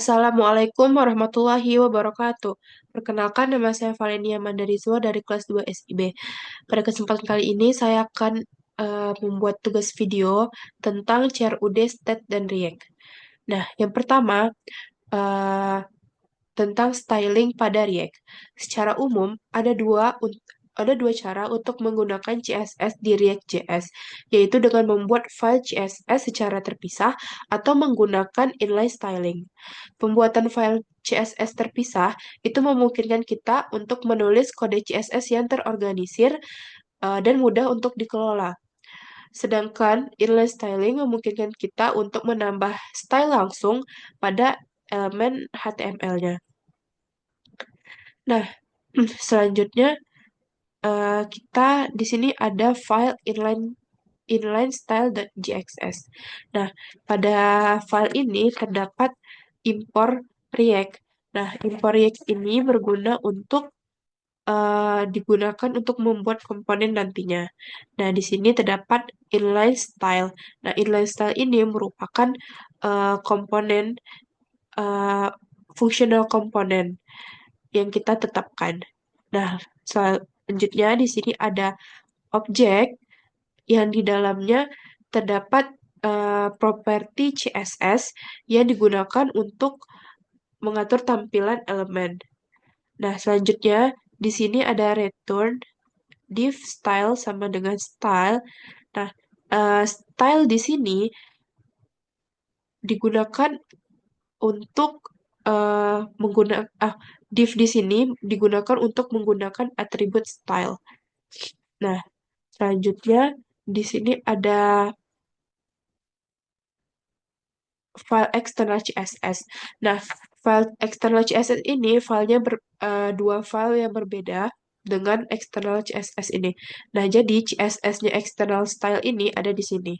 Assalamualaikum warahmatullahi wabarakatuh. Perkenalkan, nama saya Valenia Mandarizwa dari kelas 2 SIB. Pada kesempatan kali ini saya akan membuat tugas video tentang CRUD, Stat, dan React. Nah, yang pertama eh, tentang styling pada React. Secara umum, ada dua cara untuk menggunakan CSS di React.js, yaitu dengan membuat file CSS secara terpisah atau menggunakan inline styling. Pembuatan file CSS terpisah itu memungkinkan kita untuk menulis kode CSS yang terorganisir dan mudah untuk dikelola. Sedangkan inline styling memungkinkan kita untuk menambah style langsung pada elemen HTML-nya. Nah, selanjutnya kita di sini ada file inline style.jxs. Nah, pada file ini terdapat impor React. Nah, impor React ini berguna untuk digunakan untuk membuat komponen nantinya. Nah, di sini terdapat inline style. Nah, inline style ini merupakan komponen uh, fungsional komponen yang kita tetapkan. Nah, selanjutnya di sini ada objek yang di dalamnya terdapat properti CSS yang digunakan untuk mengatur tampilan elemen. Nah, selanjutnya di sini ada return div style sama dengan style. Nah, style di sini digunakan untuk menggunakan div di sini digunakan untuk menggunakan atribut style. Nah, selanjutnya di sini ada file eksternal CSS. Nah, file eksternal CSS ini dua file yang berbeda dengan eksternal CSS ini. Nah, jadi CSS-nya eksternal style ini ada di sini.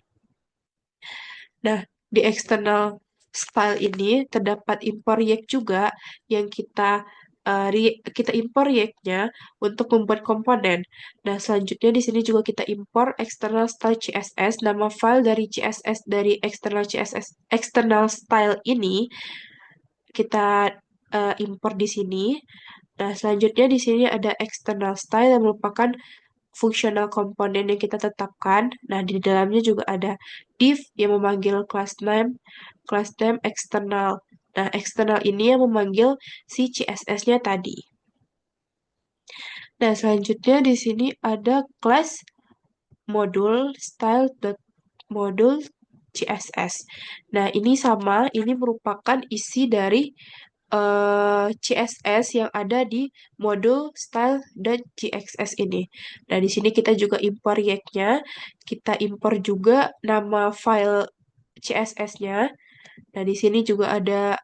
Nah, di external style ini terdapat import React juga yang kita import React-nya untuk membuat komponen. Nah, selanjutnya di sini juga kita import external style CSS. Nama file dari CSS dari external CSS external style ini kita import di sini. Nah, selanjutnya di sini ada external style yang merupakan fungsional komponen yang kita tetapkan. Nah, di dalamnya juga ada div yang memanggil class name eksternal. Nah, eksternal ini yang memanggil si CSS-nya tadi. Nah, selanjutnya di sini ada class modul style.modul CSS. Nah, ini sama, ini merupakan isi dari CSS yang ada di modul style.jxs ini. Nah, di sini kita juga impor React-nya, kita impor juga nama file CSS-nya. Nah, di sini juga ada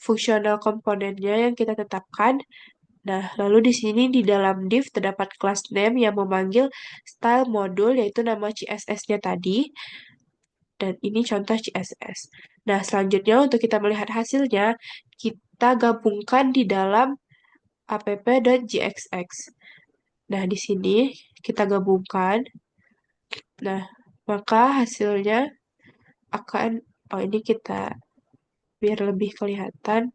fungsional komponennya yang kita tetapkan. Nah, lalu di sini di dalam div terdapat class name yang memanggil style modul, yaitu nama CSS-nya tadi. Dan ini contoh CSS. Nah, selanjutnya untuk kita melihat hasilnya, kita gabungkan di dalam app.jxx. Nah, di sini kita gabungkan. Nah, maka hasilnya akan, ini kita biar lebih kelihatan.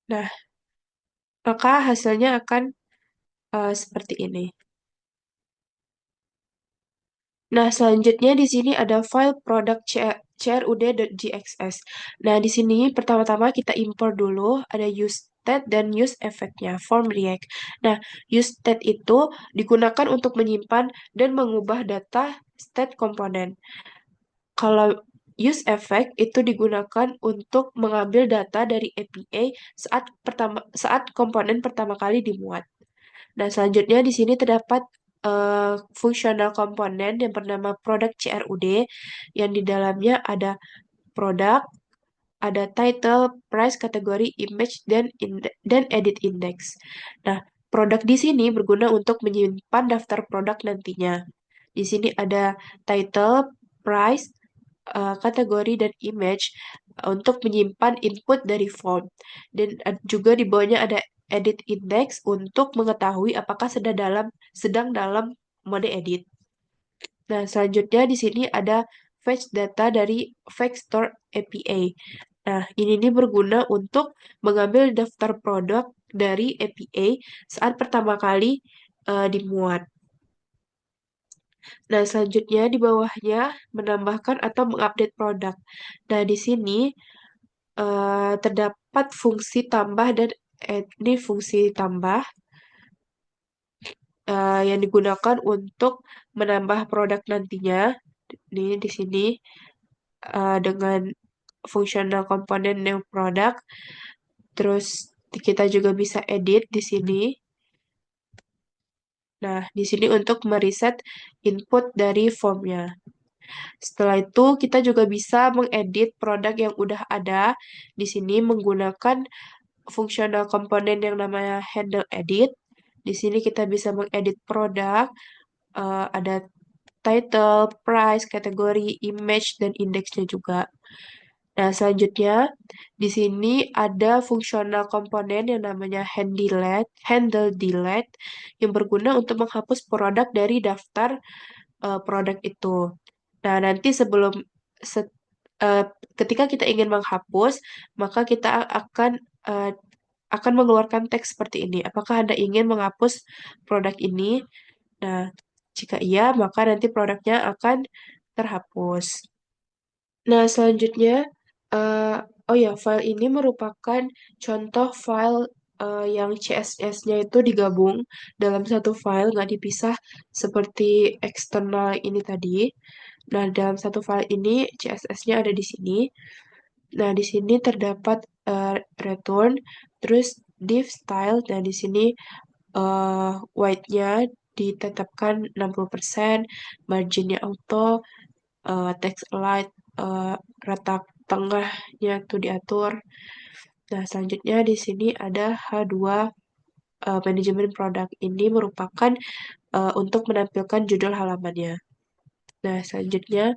Nah, maka hasilnya akan seperti ini. Nah, selanjutnya di sini ada file product crud.jxs. Nah, di sini pertama-tama kita import dulu ada useStat dan useEffect-nya, form React. Nah, useStat itu digunakan untuk menyimpan dan mengubah data state komponen. Kalau useEffect itu digunakan untuk mengambil data dari API saat komponen pertama kali dimuat. Nah, selanjutnya di sini terdapat fungsional komponen yang bernama product CRUD yang di dalamnya ada produk, ada title, price, kategori, image, dan edit index. Nah, produk di sini berguna untuk menyimpan daftar produk nantinya. Di sini ada title, price, kategori, dan image untuk menyimpan input dari form. Dan juga di bawahnya ada edit index untuk mengetahui apakah sedang dalam mode edit. Nah, selanjutnya di sini ada fetch data dari Vector API. Nah, ini berguna untuk mengambil daftar produk dari API saat pertama kali dimuat. Nah, selanjutnya di bawahnya menambahkan atau mengupdate produk. Nah, di sini terdapat fungsi tambah dan ini fungsi tambah yang digunakan untuk menambah produk nantinya. Di sini dengan fungsional komponen new product. Terus kita juga bisa edit di sini. Nah, di sini untuk mereset input dari formnya. Setelah itu, kita juga bisa mengedit produk yang udah ada di sini menggunakan fungsional komponen yang namanya handle edit. Di sini kita bisa mengedit produk, ada title, price, kategori, image, dan indeksnya juga. Nah, selanjutnya di sini ada fungsional komponen yang namanya handle delete yang berguna untuk menghapus produk dari daftar produk itu. Nah, nanti se- eh, ketika kita ingin menghapus, maka kita eh, akan mengeluarkan teks seperti ini. Apakah Anda ingin menghapus produk ini? Nah, jika iya, maka nanti produknya akan terhapus. Nah, selanjutnya, eh, oh ya, file ini merupakan contoh file yang CSS-nya itu digabung dalam satu file, nggak dipisah seperti eksternal ini tadi. Nah, dalam satu file ini CSS-nya ada di sini. Nah, di sini terdapat return, terus div style. Nah, di sini white-nya ditetapkan 60%, marginnya auto, text align, rata tengahnya tuh diatur. Nah, selanjutnya di sini ada H2 manajemen produk. Ini merupakan untuk menampilkan judul halamannya. Nah, selanjutnya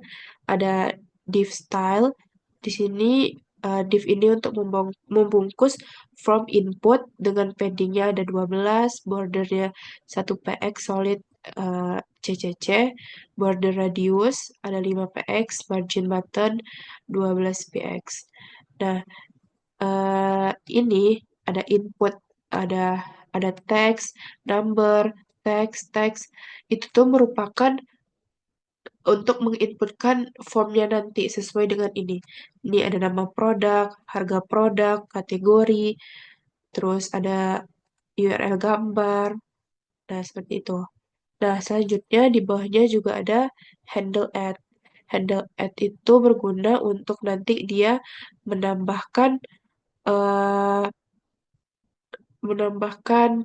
ada div style. Di sini div ini untuk membungkus from input dengan paddingnya ada 12, bordernya 1 px solid CCC, border radius ada 5 px, margin button 12 px. Nah, ini ada input, ada teks, number, teks. Itu tuh merupakan untuk menginputkan formnya nanti sesuai dengan ini. Ini ada nama produk, harga produk, kategori, terus ada URL gambar. Nah, seperti itu. Nah, selanjutnya di bawahnya juga ada handle add. Handle add itu berguna untuk nanti dia menambahkan eh,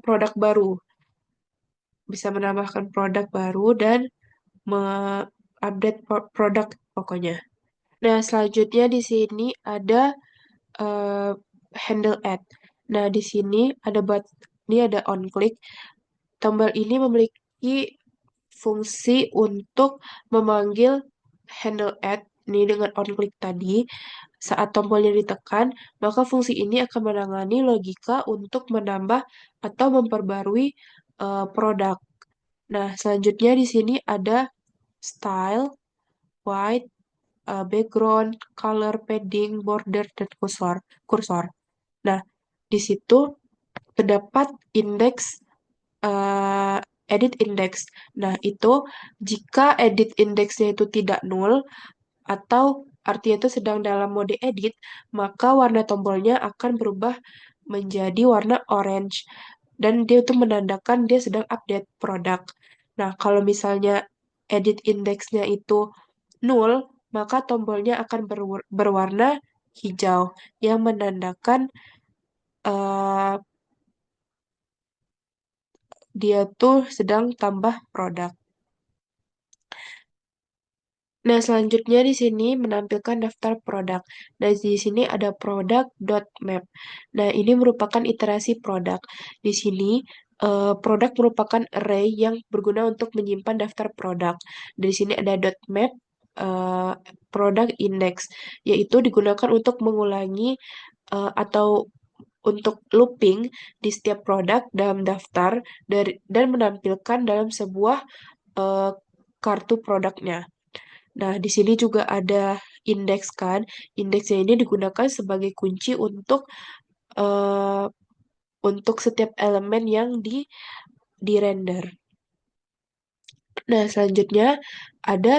produk baru. Bisa menambahkan produk baru dan produk pokoknya. Nah, selanjutnya di sini ada eh, handle add. Nah, di sini ada ini ada on click. Tombol ini memiliki fungsi untuk memanggil handle add ini dengan on click tadi. Saat tombolnya ditekan, maka fungsi ini akan menangani logika untuk menambah atau memperbarui produk. Nah, selanjutnya di sini ada style, white, background, color, padding, border, dan kursor. Nah, di situ terdapat indeks edit index. Nah, itu jika edit indeksnya itu tidak nol atau artinya itu sedang dalam mode edit, maka warna tombolnya akan berubah menjadi warna orange dan dia itu menandakan dia sedang update produk. Nah, kalau misalnya edit indeksnya itu nol, maka tombolnya akan berwarna hijau yang menandakan eh, dia tuh sedang tambah produk. Nah, selanjutnya di sini menampilkan daftar produk. Nah, di sini ada product.map. Nah, ini merupakan iterasi produk. Di sini produk merupakan array yang berguna untuk menyimpan daftar produk. Di sini ada .map eh, product index, yaitu digunakan untuk mengulangi atau untuk looping di setiap produk dalam daftar dan menampilkan dalam sebuah eh, kartu produknya. Nah, di sini juga ada indeks kan. Indeksnya ini digunakan sebagai kunci eh, untuk setiap elemen yang di render. Nah, selanjutnya ada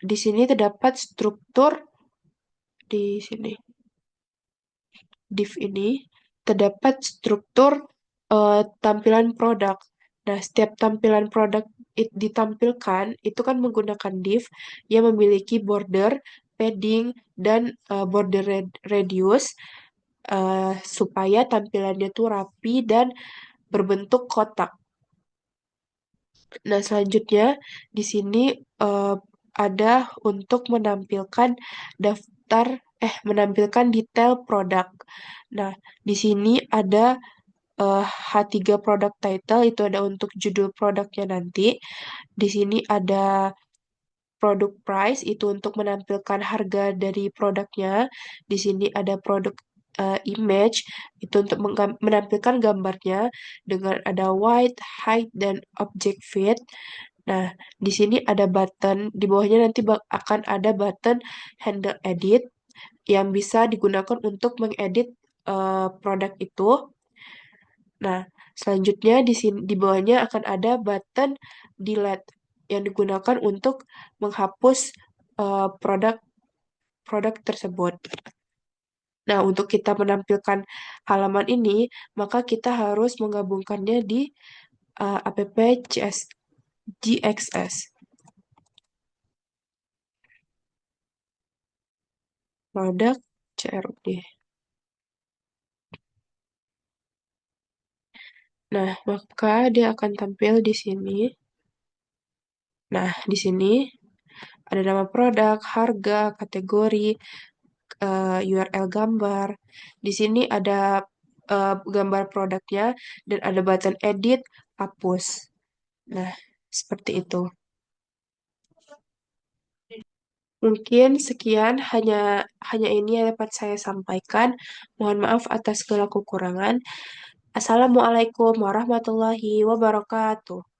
di sini terdapat struktur di sini. Div ini terdapat struktur tampilan produk. Nah, setiap tampilan produk ditampilkan itu kan menggunakan div yang memiliki border, padding, dan border radius supaya tampilannya tuh rapi dan berbentuk kotak. Nah, selanjutnya di sini eh, ada untuk menampilkan daftar menampilkan detail produk. Nah, di sini ada H3 product title itu ada untuk judul produknya nanti. Di sini ada product price itu untuk menampilkan harga dari produknya. Di sini ada produk image itu untuk menampilkan gambarnya dengan ada width, height, dan object fit. Nah, di sini ada button, di bawahnya nanti akan ada button handle edit yang bisa digunakan untuk mengedit produk itu. Nah, selanjutnya di sini di bawahnya akan ada button delete yang digunakan untuk menghapus produk produk tersebut. Nah, untuk kita menampilkan halaman ini, maka kita harus menggabungkannya di app GXS, produk CRUD. Nah, maka dia akan tampil di sini. Nah, di sini ada nama produk, harga, kategori, URL gambar. Di sini ada gambar produknya dan ada button edit, hapus. Nah, seperti itu. Mungkin sekian hanya hanya ini yang dapat saya sampaikan. Mohon maaf atas segala kekurangan. Assalamualaikum warahmatullahi wabarakatuh.